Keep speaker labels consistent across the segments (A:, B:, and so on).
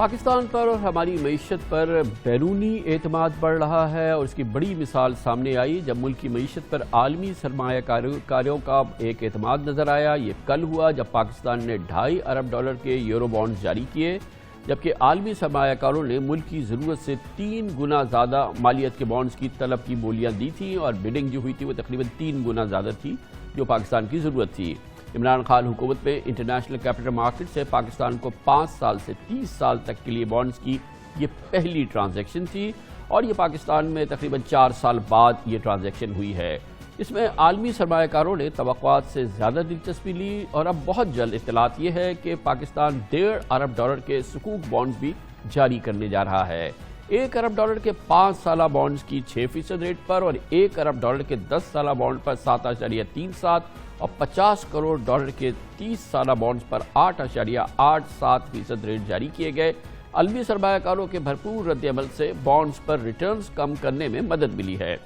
A: پاکستان پر اور ہماری معیشت پر بیرونی اعتماد بڑھ رہا ہے اور اس کی بڑی مثال سامنے آئی جب ملک کی معیشت پر عالمی سرمایہ کاریوں کا ایک اعتماد نظر آیا۔ یہ کل ہوا جب پاکستان نے $2.5 ارب کے یورو بانڈز جاری کیے، جبکہ عالمی سرمایہ کاروں نے ملک کی ضرورت سے 3 گنا زیادہ مالیت کے بانڈز کی طلب کی بولیاں دی تھیں اور بڈنگ جو ہوئی تھی وہ تقریباً 3 گنا زیادہ تھی جو پاکستان کی ضرورت تھی۔ عمران خان حکومت میں انٹرنیشنل کیپٹل مارکیٹ سے پاکستان کو 5 سال سے 30 سال تک کے لیے بانڈز کی یہ پہلی ٹرانزیکشن تھی اور یہ پاکستان میں تقریباً 4 سال بعد یہ ٹرانزیکشن ہوئی ہے۔ اس میں عالمی سرمایہ کاروں نے توقعات سے زیادہ دلچسپی لی اور اب بہت جلد اطلاعات یہ ہے کہ پاکستان $1.5 ارب کے سکوک بانڈز بھی جاری کرنے جا رہا ہے۔ $1 ارب کے 5 سالہ بانڈز کی 6% ریٹ پر اور $1 ارب کے 10 سالہ بانڈ پر 7.37 اور $50 کروڑ کے 30 سالہ بانڈز پر 8.87% ریٹ جاری کیے گئے۔ عالمی سرمایہ کاروں کے بھرپور رد عمل سے بانڈز پر ریٹرنز کم کرنے میں مدد ملی ہے۔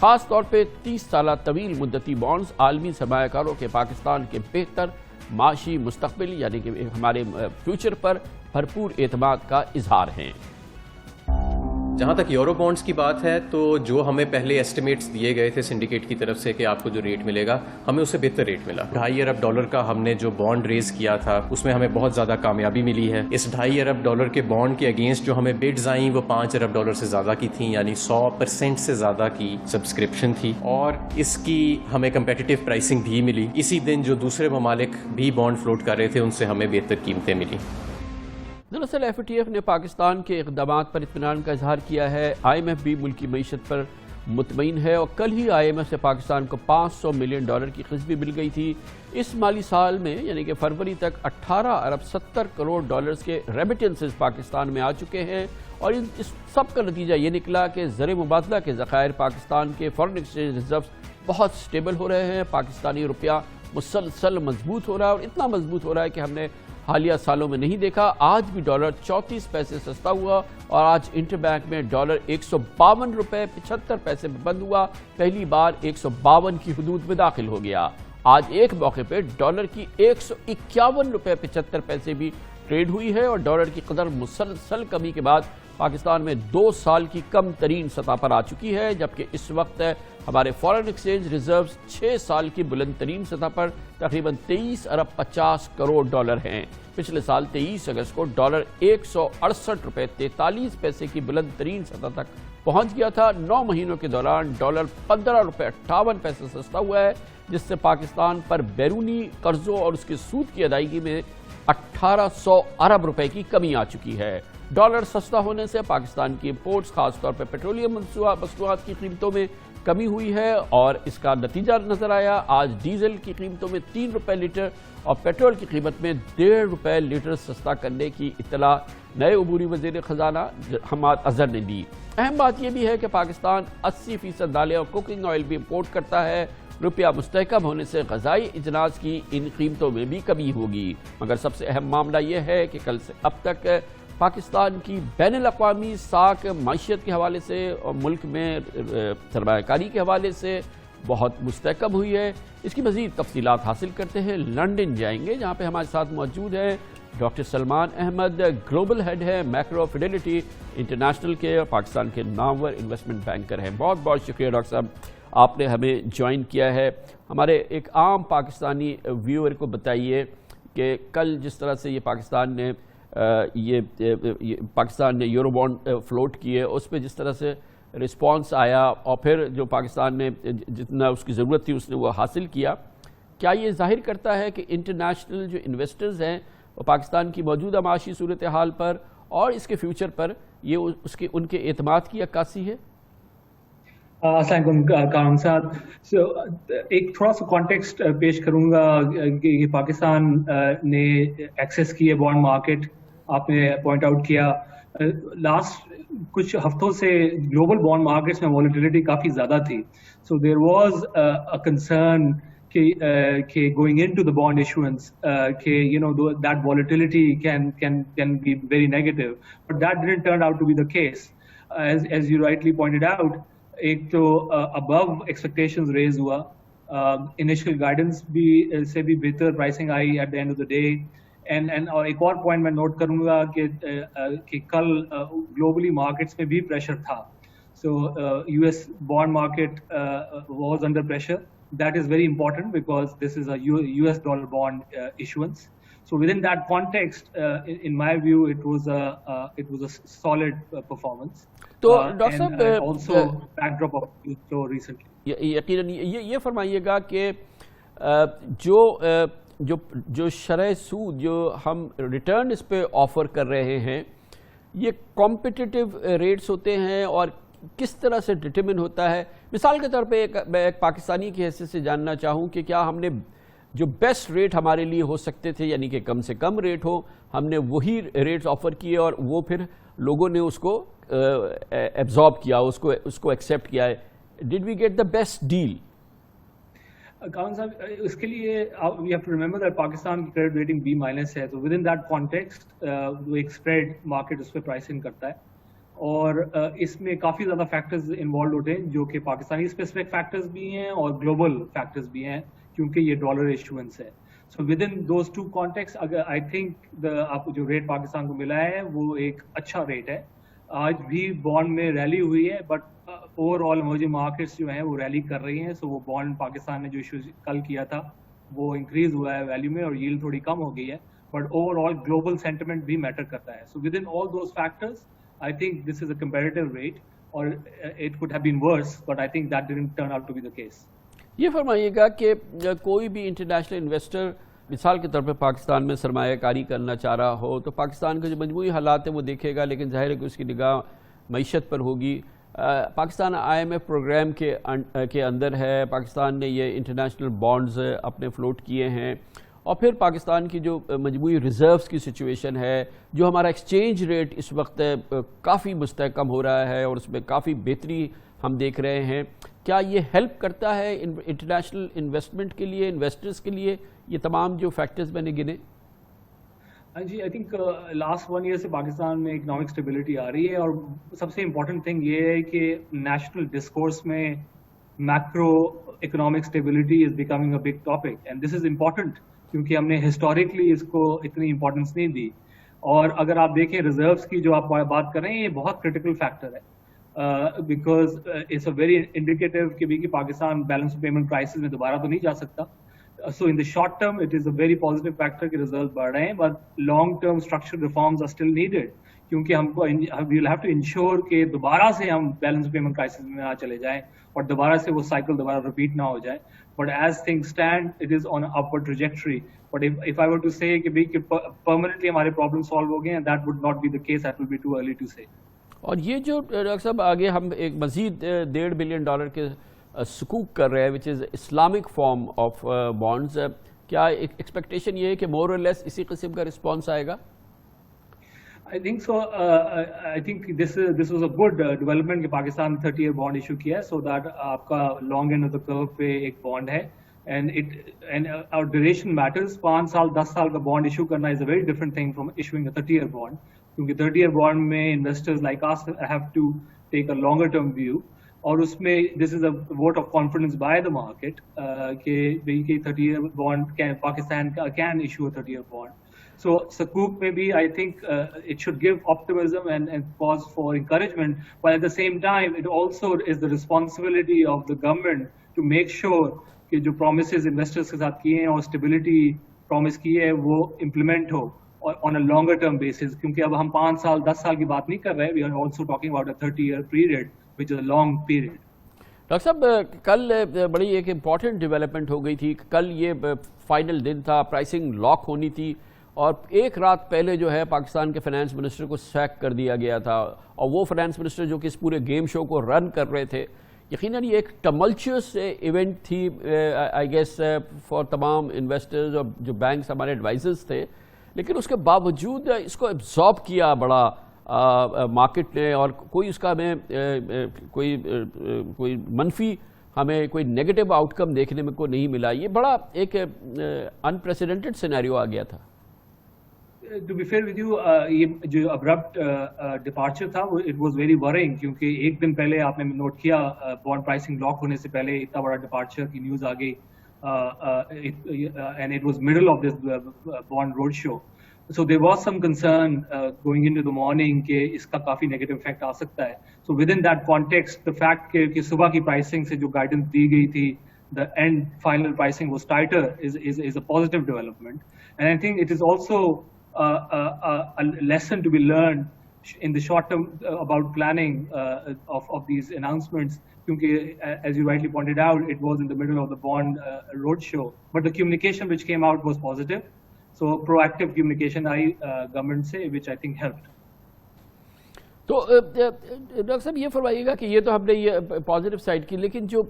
A: خاص طور پہ 30 سالہ طویل مدتی بانڈز عالمی سرمایہ کاروں کے پاکستان کے بہتر معاشی مستقبل یعنی کہ ہمارے فیوچر پر بھرپور اعتماد کا اظہار ہیں۔
B: جہاں تک یورو بانڈز کی بات ہے تو جو ہمیں پہلے ایسٹیمیٹس دیے گئے تھے سنڈیکیٹ کی طرف سے کہ آپ کو جو ریٹ ملے گا ہمیں اس سے بہتر ریٹ ملا۔ $2.5 ارب کا ہم نے جو بانڈ ریز کیا تھا اس میں ہمیں بہت زیادہ کامیابی ملی ہے۔ اس $2.5 ارب کے بانڈ کے اگینسٹ جو ہمیں بڈز آئیں وہ $5 ارب سے زیادہ کی تھیں، یعنی 100% سے زیادہ کی سبسکرپشن تھی اور اس کی ہمیں کمپیٹیٹیو پرائسنگ بھی ملی۔ اسی دن جو دوسرے ممالک بھی بانڈ فلوٹ کر رہے تھے ان سے ہمیں بہتر قیمتیں ملی۔
A: دراصل FATF نے پاکستان کے اقدامات پر اطمینان کا اظہار کیا ہے۔ IMF بھی ملک کی معیشت پر مطمئن ہے اور کل ہی IMF سے پاکستان کو $500 ملین کی قسط بھی مل گئی تھی۔ اس مالی سال میں یعنی کہ فروری تک $18 ارب 70 کروڑ کے ریمیٹنسز پاکستان میں آ چکے ہیں اور اس سب کا نتیجہ یہ نکلا کہ زر مبادلہ کے ذخائر پاکستان کے فارن ایکسچینج ریزروز بہت سٹیبل ہو رہے ہیں۔ پاکستانی روپیہ مسلسل مضبوط ہو رہا ہے اور اتنا مضبوط ہو رہا ہے کہ ہم نے حالیہ سالوں میں نہیں دیکھا۔ آج بھی ڈالر 34 پیسے سستا ہوا اور آج انٹر بینک میں ڈالر $152.75 پہ بند ہوا، پہلی بار 152 کی حدود میں داخل ہو گیا۔ آج ایک موقع پہ ڈالر کی $151.75 بھی ٹریڈ ہوئی ہے اور ڈالر کی قدر مسلسل کمی کے بعد پاکستان میں 2 سال کی کم ترین سطح پر آ چکی ہے، جبکہ اس وقت ہمارے فارن ایکسچینج ریزروز 6 سال کی بلند ترین سطح پر تقریباً $23 ارب 50 کروڑ ہیں۔ پچھلے سال 23 اگست کو ڈالر $168.43 کی بلند ترین سطح تک پہنچ گیا تھا۔ 9 مہینوں کے دوران ڈالر $15.58 سستا ہوا ہے، جس سے پاکستان پر بیرونی قرضوں اور اس کے سود کی ادائیگی میں 1800 ارب روپے کی کمی آ چکی ہے۔ ڈالر سستا ہونے سے پاکستان کی امپورٹس خاص طور پر پیٹرولیم مصنوعات کی قیمتوں میں کمی ہوئی ہے اور اس کا نتیجہ نظر آیا۔ آج ڈیزل کی قیمتوں میں $3 لیٹر اور پیٹرول کی قیمت میں $1.5 لیٹر سستا کرنے کی اطلاع نئے عبوری وزیر خزانہ حماد اظہر نے دی۔ اہم بات یہ بھی ہے کہ پاکستان 80% دالیں اور کوکنگ آئل بھی امپورٹ کرتا ہے۔ روپیہ مستحکم ہونے سے غذائی اجناس کی ان قیمتوں میں بھی کمی ہوگی، مگر سب سے اہم معاملہ یہ ہے کہ کل سے اب تک پاکستان کی بین الاقوامی ساکھ معیشت کے حوالے سے اور ملک میں سرمایہ کاری کے حوالے سے بہت مستحکم ہوئی ہے۔ اس کی مزید تفصیلات حاصل کرتے ہیں لنڈن جائیں گے، جہاں پہ ہمارے ساتھ موجود ہیں doctor Salman Ahmed, global head ہے میکرو فیڈیلٹی انٹرنیشنل کے اور پاکستان کے نامور انویسٹمنٹ بینکر ہیں۔ بہت بہت شکریہ ڈاکٹر صاحب، آپ نے ہمیں جوائن کیا ہے۔ ہمارے ایک عام پاکستانی ویور کو بتائیے کہ کل جس طرح سے یہ پاکستان نے یورو بانڈ فلوٹ کیے، اس پہ جس طرح سے رسپانس آیا اور پھر جو پاکستان نے جتنا اس کی ضرورت تھی اس نے وہ حاصل کیا، کیا یہ ظاہر کرتا ہے کہ انٹرنیشنل جو انویسٹرز ہیں وہ پاکستان کی موجودہ معاشی صورتحال پر اور اس کے فیوچر پر یہ ان کے اعتماد کی عکاسی ہے؟
C: السلام علیکم کام صاحب، ایک تھوڑا سا کانٹیکسٹ پیش کروں گا کہ پاکستان نے ایکسیس کی ہے بانڈ مارکیٹ۔ آپ نے پوائنٹ آؤٹ کیا لاسٹ کچھ ہفتوں سے گلوبل بانڈ مارکیٹس میں والیٹیلیٹی کافی زیادہ تھی، so there was a concern کہ going into the bond issuance کہ that volatility can be very negative, but that didn't turn out to be the case as you rightly pointed out. ایک تو ابو expectations raise ہوا، initial guidance بھی سے بھی بہتر پرائسنگ آئی at the end of the day, اور ایک اور پوائنٹ میں نوٹ کروں گا کہ کل گلوبلی مارکیٹس میں بھی پریشر تھا. So US bond market was under pressure. That is very important because this is a US dollar bond issuance. So within that context, in my view, it was a solid performance.
A: تو doctor صاحب
C: also backdrop of so recently.
A: یقیناً یہ فرمائیے گا کہ جو شرح سود جو ہم ریٹرن اس پہ آفر کر رہے ہیں یہ کمپٹیٹیو ریٹس ہوتے ہیں اور کس طرح سے ڈٹرمن ہوتا ہے؟ مثال کے طور پہ میں ایک پاکستانی کی حیثیت سے جاننا چاہوں کہ کیا ہم نے جو بیسٹ ریٹ ہمارے لیے ہو سکتے تھے یعنی کہ کم سے کم ریٹ ہو ہم نے وہی ریٹس آفر کیے اور وہ پھر لوگوں نے اس کو ایبزارب کیا اس کو ایکسیپٹ کیا ہے. Did we get the best deal?
C: Khan sahib اس کے لیے you have to remember that Pakistan کی کریڈٹ ریٹنگ B- ہے. تو ود ان دیٹ کانٹیکسٹ وہ ایک اسپریڈ مارکیٹ اس پہ پرائسنگ کرتا ہے اور اس میں کافی زیادہ فیکٹرز انوالوڈ ہوتے ہیں جو کہ پاکستانی اسپیسیفک فیکٹرز بھی ہیں اور گلوبل فیکٹرز بھی ہیں کیونکہ یہ ڈالر ایشوئنس ہے. So within those two context اگر آئی تھنک آپ کو جو ریٹ پاکستان کو ملا ہے وہ ایک اچھا ریٹ ہے. آج بھی بانڈ میں ریلی ہوئی ہے but over all emerging markets جو ہیں وہ ریلی کر رہی ہیں. سو وہ بانڈ پاکستان نے جو ایشو کل کیا تھا وہ انکریز ہوا ہے ویلیو میں اور ییلڈ تھوڑی کم ہو گئی ہے but over all global sentiment بھی میٹر کرتا ہے. So with in all those factors I think this is a competitive rate or it could have been worse but I think that didn't turn out to be the case.
A: یہ فرمائیے گا کہ کوئی بھی international investor مثال کے طور پہ پاکستان میں سرمایہ کاری کرنا چاہ رہا ہو تو پاکستان کے جو مجموعی حالات ہیں وہ دیکھے گا لیکن ظاہر ہے کہ اس کی نگاہ معیشت پر ہوگی. پاکستان IMF پروگرام کے اندر ہے. پاکستان نے یہ انٹرنیشنل بانڈز اپنے فلوٹ کیے ہیں اور پھر پاکستان کی جو مجموعی ریزروز کی سچویشن ہے جو ہمارا ایکسچینج ریٹ اس وقت کافی مستحکم ہو رہا ہے اور اس میں کافی بہتری ہم دیکھ رہے ہیں. کیا یہ ہیلپ کرتا ہے انٹرنیشنل انویسٹمنٹ کے لیے انویسٹرز کے لیے یہ تمام جو فیکٹرز میں نے گنے؟
C: جی آئی تھنک لاسٹ 1 ایئر سے پاکستان میں اکنامک اسٹیبلٹی آ رہی ہے اور سب سے امپورٹنٹ تھنگ یہ ہے کہ نیشنل ڈسکورس میں macro economic stability is becoming a big topic and this is important کیونکہ ہم نے ہسٹوریکلی اس کو اتنی امپورٹنس نہیں دی. اور اگر آپ دیکھیں ریزروس کی جو آپ بات کر رہے ہیں یہ بہت کرٹیکل فیکٹر ہے because it's a very indicative کہ بھی کہ پاکستان بیلنس پیمنٹ کرائسس میں دوبارہ تو نہیں جا سکتا. So in the short term it is a very positive factor کہ ریزروس بڑھ رہے ہیں but long term structural reforms are still needed کیونکہ ہم کو we will have to ensure کہ دوبارہ سے ہم بیلنس پیمنٹ کرائسس میں نہ چلے جائیں اور دوبارہ سے وہ سائیکل دوبارہ ریپیٹ نہ ہو جائے. But as things stand, it is on an upward trajectory. But if I were to say کہ permanently ہمارے problem solve ہو گئے ہیں, that would not be the case. That would be too early to say.
A: اور یہ جو doctor صاحب آگے ہم ایک مزید $1.5 بلین کے سکوک کر رہے ہیں which is Islamic form of bonds. کیا ایکسپیکٹیشن یہ ہے کہ more or less اسی قسم کا رسپانس آئے گا؟
C: I think so. I think this was a good development کہ پاکستان 30-year bond issue کیا ہے so that آپ کا long end of the curve پہ ایک bond ہے and our duration matters. 5 سال 10 سال کا bond issue کرنا is a very different thing from issuing a 30-year bond کیونکہ 30-year bond میں investors like us have to take a longer term view اور اس میں this is a vote of confidence by the market کہ 30-year bond Pakistan can issue a 30-year bond. So Sukuk maybe I think it should give optimism and cause for encouragement, but at the same time it also is the responsibility of the government to make sure کہ جو promises investors کے ساتھ کیے ہیں اور stability promise کی ہے وہ implement who on a longer term basis کیونکہ اب ہم 5 سال 10 سال کی بات نہیں کر رہے, we are also talking about a 30-year period which is a long period.
A: Doctor صاحب کل بڑی ایک امپورٹنٹ ڈیولپمنٹ ہو گئی تھی. کل یہ فائنل دن تھا, پرائسنگ لاک ہونی تھی اور ایک رات پہلے جو ہے پاکستان کے فائنانس منسٹر کو سیک کر دیا گیا تھا اور وہ فائنانس منسٹر جو کہ اس پورے گیم شو کو رن کر رہے تھے. یقیناً یہ ایک ٹملچیوس ایونٹ تھی آئی گیس فار تمام انویسٹرز اور جو بینکس ہمارے ایڈوائزرز تھے, لیکن اس کے باوجود اس کو ایبزارب کیا بڑا مارکیٹ نے اور کوئی اس کا ہمیں کوئی منفی ہمیں کوئی نیگیٹو آؤٹ کم دیکھنے میں کو نہیں ملا. یہ بڑا ایک انپریسیڈنٹڈ سینیریو آ گیا تھا.
C: To be fair with you, یہ جو abrupt departure تھا it was very worrying کیونکہ ایک دن پہلے آپ نے نوٹ کیا bond pricing lock ہونے سے پہلے اتنا بڑا departure کی نیوز آ گئی and it was middle of this bond road show. So there was some concern going into the morning کہ اس کا کافی نیگیٹو افیکٹ آ سکتا ہے. So within that context, the fact کہ صبح کی pricing سے جو guidance دی گئی تھی, the end final pricing was tighter is a positive development. And I think it is also a lesson to be learned in the short term about planning of these announcements. Kyunki, as you rightly pointed out, it was in the middle of the bond roadshow. But the communication which came out was positive. So proactive communication government se, which I think helped.
A: تو doctor صاحب یہ فرمائیے گا کہ یہ تو ہم نے یہ پازیٹیو سائڈ کی, لیکن جو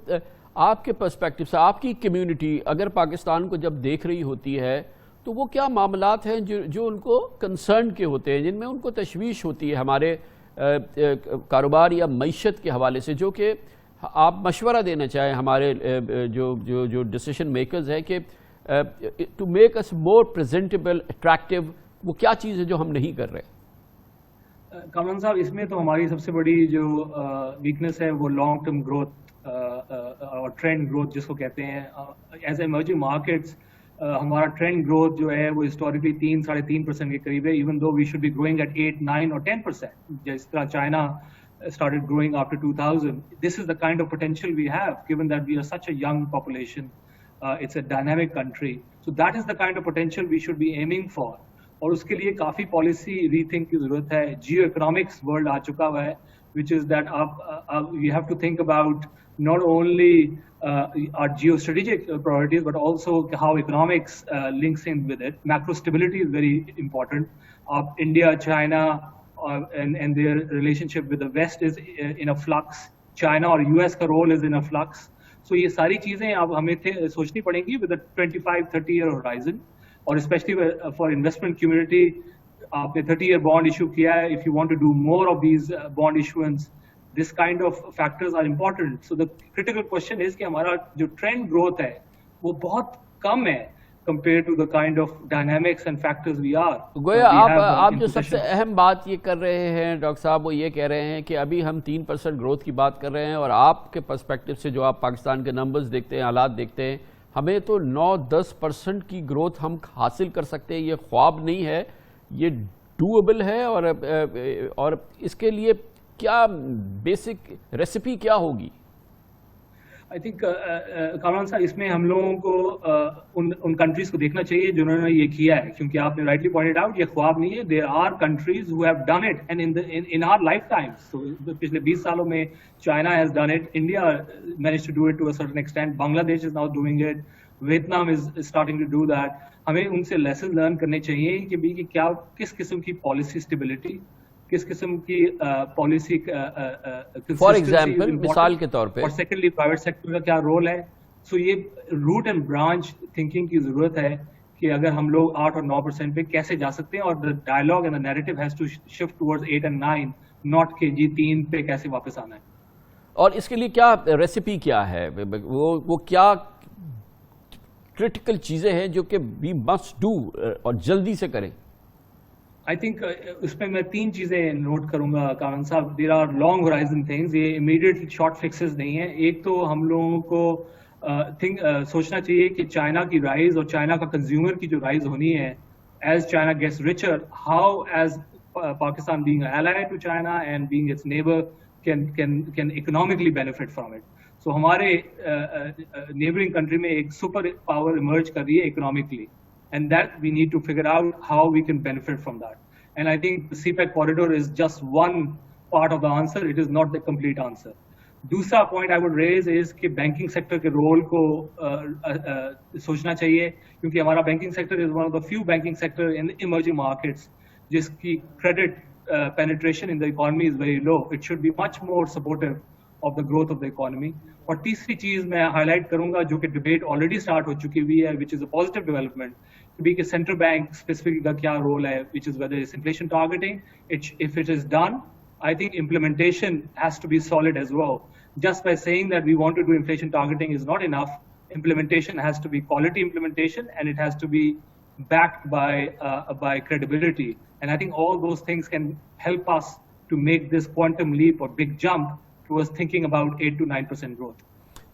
A: آپ کے پرسپیکٹو سے آپ کی کمیونٹی اگر پاکستان کو جب دیکھ رہی ہوتی ہے تو وہ کیا معاملات ہیں جو ان کو کنسرن کے ہوتے ہیں, جن میں ان کو تشویش ہوتی ہے ہمارے کاروبار یا معیشت کے حوالے سے, جو کہ آپ مشورہ دینا چاہیں ہمارے جو ڈیسیشن میکرز ہیں کہ ٹو میک اس مور پریزنٹیبل اٹریکٹیو, وہ کیا چیز ہے جو ہم نہیں کر رہے؟
C: کامران صاحب, اس میں تو ہماری سب سے بڑی جو ویکنس ہے وہ لانگ ٹرم گروتھ اور ٹرینڈ گروتھ جس کو کہتے ہیں. ایز ایمرجنگ مارکیٹس ہمارا ٹرینڈ گروتھ جو ہے وہ ہسٹوریکلی 3-3.5% کے قریب ہے, even though we should be growing at 8-9 اور 10%, جس طرح China started growing after 2000. This is the kind of potential we have, given that we are such a young population. It's a dynamic country. So that is the kind of potential we should be aiming for. اور اس کے لیے کافی policy ری think کی ضرورت ہے. Jio economics world آ چکا ہوا ہے, which is that you have to think about not only our geostrategic priorities, but also how economics links in with it. Macro stability is very important. India, China, and their relationship with the West is in a flux. China اور US کا role is in a flux. So یہ ساری چیزیں اب ہمیں سوچنی پڑیں گی with a 25-30 year horizon. اور اسپیشلی فار انویسٹمنٹ کمیونٹی, آپ نے 30 year bond issue کیا ہے. If you want to do more of these bond issuance, this kind of factors are important. So the critical question is کہ ہمارا جو trend growth ہے وہ بہت کم ہے compared to the kind of dynamics and factors we are.
A: گویا آپ جو سب سے اہم بات یہ کر رہے ہیں ڈاکٹر صاحب, وہ یہ کہہ رہے ہیں کہ ابھی ہم 3% گروتھ کی بات کر رہے ہیں, اور آپ کے پرسپیکٹو سے جو آپ پاکستان کے نمبرز دیکھتے ہیں, حالات دیکھتے ہیں, ہمیں تو 9-10% کی گروتھ ہم حاصل کر سکتے ہیں. یہ خواب نہیں ہے, یہ ڈویبل ہے. اور اس کے لیے کیا بیسک ریسیپی کیا ہوگی؟
C: آئی تھنک کامران صاحب, اس میں ہم لوگوں کو ان کنٹریز کو دیکھنا چاہیے جنہوں نے یہ کیا ہے, کیونکہ آپ نے رائٹلی پوائنٹڈ آؤٹ یہ خواب نہیں ہے. There are countries who have done it and in our lifetimes. پچھلے 20 سالوں میں China has done it, India manage to do it to a certain extent, Bangladesh is now doing it, Vietnam is starting to do that. ہمیں ان سے lesson learn کرنے چاہیے کہ کیا کس قسم کی پالیسی اسٹیبلٹی, کس قسم کی پالیسی
A: فار ایگزامپل مثال کے طور پہ,
C: اور سیکنڈلی پرائیویٹ سیکٹر کا کیا رول ہے. سو یہ روٹ اینڈ برانچ تھنکنگ کی ضرورت ہے کہ اگر ہم لوگ 8 اور 9% پہ کیسے جا سکتے ہیں, اور the dialogue and the narrative has to shift towards 8 and 9, not کہ جی 3 پہ کیسے واپس آنا ہے.
A: اور اس کے لیے کیا ریسیپی کیا ہے, وہ کیا کرٹیکل چیزیں ہیں جو کہ وی مسٹ ڈو اور جلدی سے کریں؟
C: آئی تھنک اس میں 3 چیزیں نوٹ کروں گا Kamran sahib. There are long horizon things, یہ امیڈیٹ شارٹ فکسز نہیں ہیں. ایک تو ہم لوگوں کو سوچنا چاہیے کہ چائنا کی رائز اور چائنا کا کنزیومر کی جو رائز ہونی ہے, as China gets richer, how is Pakistan being ally to China and being its neighbour can economically benefit from it. So ہمارے نیبرنگ کنٹری میں ایک سپر پاور ایمرج کر رہی ہے economically, and that we need to figure out how we can benefit from that. And I think the CPEC corridor is just one part of the answer, it is not the complete answer. دوسرا point I would raise is کہ banking sector کے role کو سوچنا چاہیے, کیونکہ ہمارا banking sector is one of the few banking sector in emerging markets جس کی credit penetration in the economy is very low. It should be much more supportive of the growth of the economy. اور تیسری چیز میں high light کروں گا جو کہ debate already start ہو چکی ہوئی ہے, which is a positive development, کہ سینٹرل بینک اسپیسیفک کا کیا رول ہے, which is whether it's inflation targeting. If it is done, I think implementation has to be solid as well. Just by saying that we want to do inflation targeting is not enough. Implementation has to be quality implementation, and it has to be backed by credibility. And I think all those things can help us to make this quantum leap or big jump towards thinking about 8 to 9% growth.